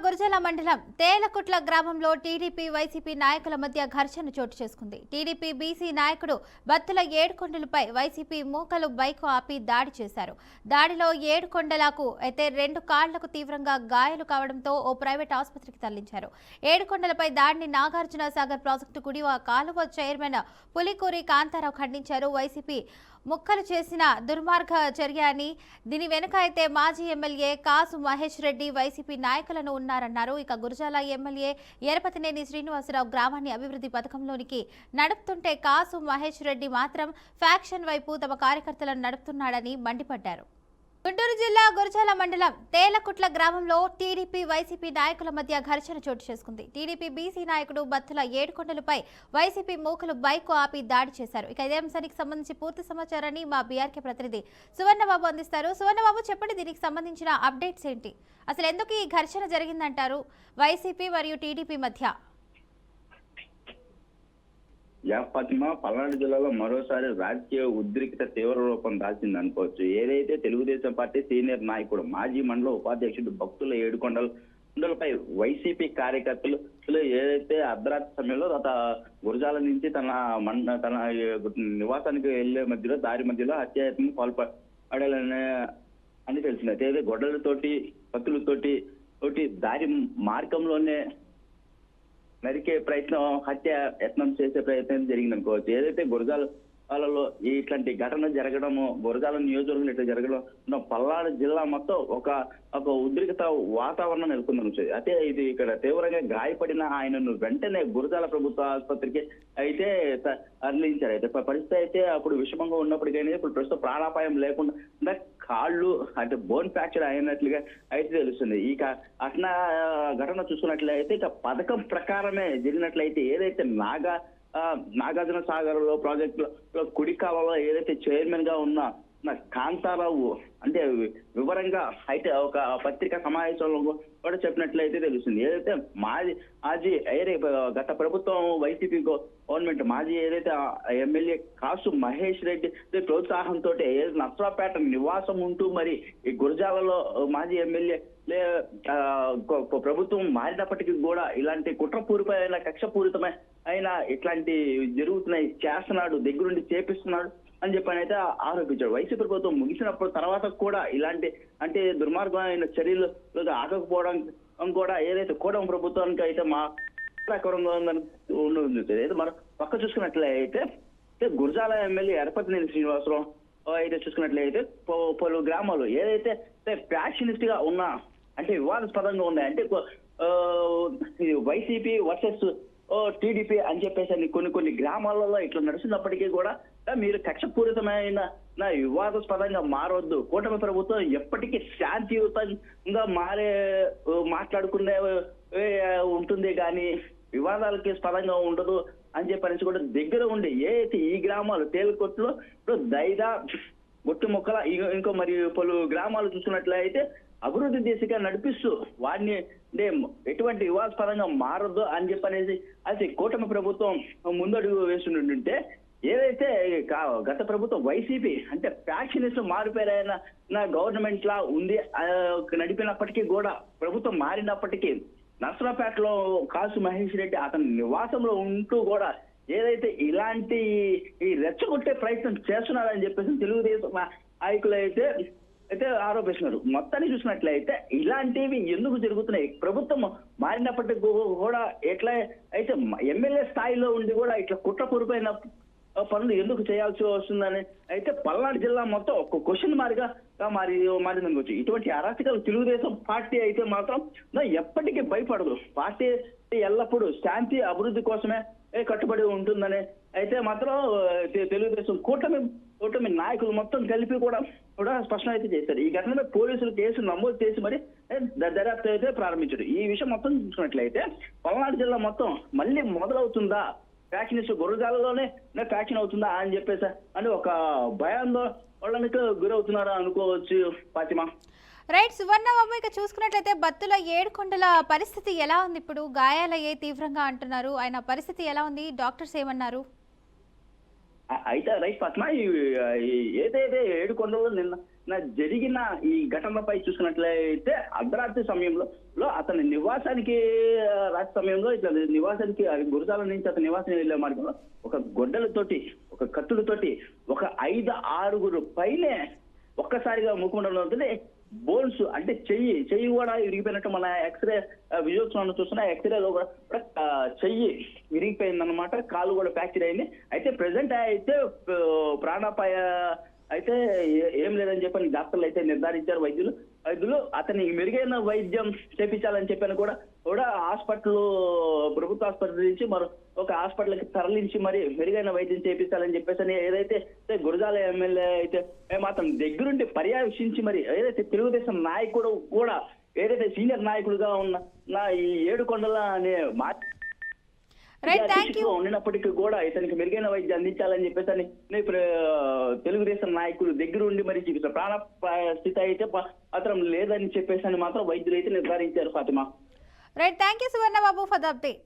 గురజాల మండలం తేలకుట్ల గ్రామంలో TDP YCP నాయకుల మధ్య ఘర్షణ చోటు చేసుకుంది. టీడీపీ బీసీ నాయకుడు బత్తుల ఏడుకొండలపై వైసీపీ మూకలు బైకు ఆపి దాడి చేశారు. దాడిలో ఏడుకొండలకు అయితే 2 కాళ్లకు తీవ్రంగా గాయాలు కావడంతో ఓ ప్రైవేట్ ఆసుపత్రికి తరలించారు. ఏడుకొండలపై దాడిని నాగార్జున సాగర్ ప్రాజెక్టు కుడివ కాలువ చైర్మన్ పులికూరి కాంతారావు ఖండించారు. వైసీపీ ముక్కలు చేసిన దుర్మార్గ చర్య అని, దీని వెనుక అయితే మాజీ ఎమ్మెల్యే కాసు మహేష్ రెడ్డి వైసీపీ నాయకులను ఉన్నారన్నారు. ఇక గురజాల ఎమ్మెల్యే ఎరపతినేని శ్రీనివాసరావు గ్రామాన్ని అభివృద్ధి పథకంలోనికి నడుపుతుంటే కాసు మహేష్ రెడ్డి మాత్రం ఫ్యాక్షన్ వైపు తమ కార్యకర్తలను నడుపుతున్నాడని మండిపడ్డారు. గుంటూరు జిల్లా గురజాల మండలం తేలకుట్ల గ్రామంలో టీడీపీ వైసీపీ నాయకుల మధ్య ఘర్షణ చోటు చేసుకుంది. టీడీపీ బీసీ నాయకుడు బత్తుల ఏడుకొండలపై వైసీపీ మూకలు బైకు ఆపి దాడి చేశారు. ఇక ఇదే అంశానికి సంబంధించి పూర్తి సమాచారాన్ని మా బీఆర్కే ప్రతినిధి సువర్ణబాబు అందిస్తారు. సువర్ణబాబు, చెప్పండి, దీనికి సంబంధించిన అప్డేట్స్ ఏంటి? అసలు ఎందుకు ఈ ఘర్షణ జరిగిందంటారు వైసీపీ మరియు టీడీపీ మధ్య? ఫాతిమా, పల్నాడు జిల్లాలో మరోసారి రాజకీయ ఉద్రిక్త తీవ్ర రూపం దాల్చింది అనుకోవచ్చు. ఏదైతే తెలుగుదేశం పార్టీ సీనియర్ నాయకుడు మాజీ మండల ఉపాధ్యక్షుడు భక్తుల ఏడుకొండలపై వైసీపీ కార్యకర్తలు ఏదైతే అర్ధరాత్రి సమయంలో గురజాల నుంచి తన నివాసానికి వెళ్లే మధ్యలో దారి మధ్యలో హత్యాయత్నం పాల్పడాలని అని తెలిసింది. అయితే గొడ్డలతోటి కత్తులతోటి దారి మార్గంలోనే నరికే ప్రయత్నం, హత్య యత్నం చేసే ప్రయత్నం జరిగింది అనుకోవచ్చు. ఏదైతే గురజాలలో ఇట్లాంటి ఘటన జరగడము, గురజాల నియోజకవర్గంలో ఇట్లా జరగడం పల్నాడు జిల్లా మొత్తం ఒక ఉద్రిక్త వాతావరణం నెలకొంది. అయితే ఇది ఇక్కడ తీవ్రంగా గాయపడిన ఆయనను వెంటనే గురజాల ప్రభుత్వ ఆసుపత్రికి అయితే తరలించారు. అయితే పరిస్థితి అయితే అప్పుడు విషమంగా ఉన్నప్పటికైనా ఇప్పుడు ప్రస్తుతం ప్రాణాపాయం లేకుండా కాళ్ళు అంటే బోన్ ఫ్రాక్చర్ అయినట్లుగా అయితే తెలుస్తుంది. ఈ ఘటన చూసుకున్నట్లయితే ఇక పథకం ప్రకారమే జరిగినట్లయితే ఏదైతే నాగార్జున సాగర్ లో ప్రాజెక్టులో కుడి కాలంలో ఏదైతే చైర్మన్ గా ఉన్న కాంతారావు అంటే వివరంగా అయితే ఒక పత్రికా సమావేశంలో కూడా చెప్పినట్లయితే తెలుస్తుంది. ఏదైతే మాజీ గత ప్రభుత్వం వైసీపీ గవర్నమెంట్ మాజీ ఏదైతే ఎమ్మెల్యే కాసు మహేష్ రెడ్డి ప్రోత్సాహంతో నర్సరావుపేట నివాసం ఉంటూ మరి ఈ గురజాలలో మాజీ ఎమ్మెల్యే ప్రభుత్వం మారినప్పటికీ కూడా ఇలాంటి కుట్రపూరితమైన కక్షపూరితమైన అయినా ఇట్లాంటి జరుగుతున్నాయి, చేస్తున్నాడు, దగ్గరుండి చేపిస్తున్నాడు అని చెప్పని అయితే ఆరోపించాడు. వైసీపీ ప్రభుత్వం ముగిసినప్పుడు తర్వాత కూడా ఇలాంటి అంటే దుర్మార్గమైన చర్యలు ఆగకపోవడం కూడా ఏదైతే కూటమి ప్రభుత్వానికి అయితే మాకరంగా ఉందని అయితే మనం పక్క చూసుకున్నట్లయితే గురజాల ఎమ్మెల్యే ఎరపతినేని శ్రీనివాసరావు అయితే చూసుకున్నట్లయితే పలు గ్రామాలు ఏదైతే ఫ్యాక్షనిస్ట్ గా ఉన్న అంటే వివాదాస్పదంగా ఉన్నాయి అంటే వైసీపీ వర్సెస్ టీడీపీ అని చెప్పేసి కొన్ని గ్రామాలలో ఇట్లా నడుస్తున్నప్పటికీ కూడా మీరు కక్షపూరితమైన వివాదాస్పదంగా మారవద్దు, కూటమి ప్రభుత్వం ఎప్పటికీ శాంతియుతంగా మాట్లాడుకునే ఉంటుంది కానీ వివాదాలకి స్పదంగా ఉండదు అని చెప్పనేసి కూడా దగ్గర ఉండి ఏదైతే ఈ గ్రామాలు తేలుకొట్లు దైదా గొట్టుముక్కల ఇంకో మరి పలు గ్రామాలు చూసుకున్నట్లయితే అభివృద్ధి దిశగా నడిపిస్తూ వాడిని అంటే ఎటువంటి వివాదాస్పదంగా మారద్దు అని చెప్పనేసి అది కూటమి ప్రభుత్వం ముందడుగు వేస్తుంటే ఏదైతే గత ప్రభుత్వం వైసీపీ అంటే ఫ్యాక్షనిస్ట్ మారిపోయిన గవర్నమెంట్ లా ఉంది నడిపినప్పటికీ కూడా ప్రభుత్వం మారినప్పటికీ నర్సరావుపేటలో కాసు మహేష్ రెడ్డి అతని నివాసంలో ఉంటూ కూడా ఏదైతే ఇలాంటి ఈ రెచ్చగొట్టే ప్రయత్నం చేస్తున్నారని చెప్పేసి తెలుగుదేశం నాయకులు అయితే ఆరోపిస్తున్నారు. మొత్తాన్ని చూసినట్లయితే ఇలాంటివి ఎందుకు జరుగుతున్నాయి, ప్రభుత్వం మారినప్పటికీ కూడా ఎట్లా అయితే ఎమ్మెల్యే స్థాయిలో ఉండి కూడా ఇట్లా కుట్రపూరిపోయిన పనులు ఎందుకు చేయాల్సి వస్తుందని అయితే పల్నాడు జిల్లా మొత్తం ఒక క్వశ్చన్ మార్గా మారిందనుకోవచ్చు. ఇటువంటి అరాచకాలు తెలుగుదేశం పార్టీ అయితే మాత్రం ఎప్పటికీ భయపడదు. పార్టీ ఎల్లప్పుడూ శాంతి అభివృద్ధి కోసమే కట్టుబడి ఉంటుందని అయితే మాత్రం తెలుగుదేశం కూటమి నాయకులు మొత్తం కలిపి కూడా స్పష్టం అయితే చేశారు. ఈ ఘటనపై పోలీసులు కేసు నమోదు చేసి మరి దర్యాప్తు అయితే ప్రారంభించారు. ఈ విషయం మొత్తం చూసుకున్నట్లయితే పల్నాడు జిల్లా మొత్తం మళ్ళీ మొదలవుతుందా, ఫ్యాక్షనిస్ట్ గురజాలలోనే ఫ్యాక్షన్ అవుతుందా అని చెప్పేసి అని ఒక భయాందోళనకు గురవుతున్నారా అనుకోవచ్చు ఫాతిమా. రైట్ సువర్ణబాబు, ఇక చూసుకున్నట్లయితే బత్తుల ఏడుకొండల పరిస్థితి ఎలా ఉంది? ఇప్పుడు గాయాలయ్యే తీవ్రంగా అంటున్నారు, ఆయన పరిస్థితి ఎలా ఉంది? డాక్టర్స్ ఏమన్నారు? అయితే రైట్ ఫాతిమా, ఏదైతే ఏడుకొండలో జరిగిన ఈ ఘటనపై చూసుకున్నట్లయితే అర్ధరాత్రి సమయంలో అతని నివాసానికి రాత్రి సమయంలో ఇట్లా నివాసానికి గురజాల నుంచి అతని నివాసం వెళ్ళే మార్గంలో ఒక గొడ్డలతోటి ఒక కత్తులతోటి ఒక 5-6 పైనే ఒక్కసారిగా ముఖమండలంతో బోన్స్ అంటే చెయ్యి కూడా విరిగిపోయినట్టు మన ఎక్స్రే విజువల్స్ మనం చూస్తున్నా ఎక్స్రేలో కూడా చెయ్యి విరిగిపోయిందన్నమాట, కాలు కూడా ఫ్రాక్చర్ అయింది. అయితే ప్రెసెంట్ అయితే ప్రాణాపాయ అయితే ఏం లేదని చెప్పని డాక్టర్లు అయితే నిర్ధారించారు. వైద్యులు అతని మెరుగైన వైద్యం చేపించాలని చెప్పని కూడా హాస్పిటల్ ప్రభుత్వ హాస్పిటల్ నుంచి మరో ఒక హాస్పిటల్కి తరలించి మరి మెరుగైన వైద్యం చేపించాలని చెప్పేసి ఏదైతే గురజాల ఎమ్మెల్యే అయితే మాత్రం దగ్గరుండి పర్యవేక్షించి మరి ఏదైతే తెలుగుదేశం నాయకుడు కూడా ఏదైతే సీనియర్ నాయకుడుగా ఉన్న ఈ ఏడుకొండల అనే ఉన్నప్పటికీ కూడా ఇతనికి మెరుగైన వైద్యం అందించాలని చెప్పేసి తెలుగుదేశం నాయకులు దగ్గర ఉండి మరి ప్రాణ స్థితి అయితే మాత్రం లేదని చెప్పేసి మాత్రం వైద్యులు అయితే నిర్ధారించారు. Fatima. Right, thank you Suvarna Babu for the update.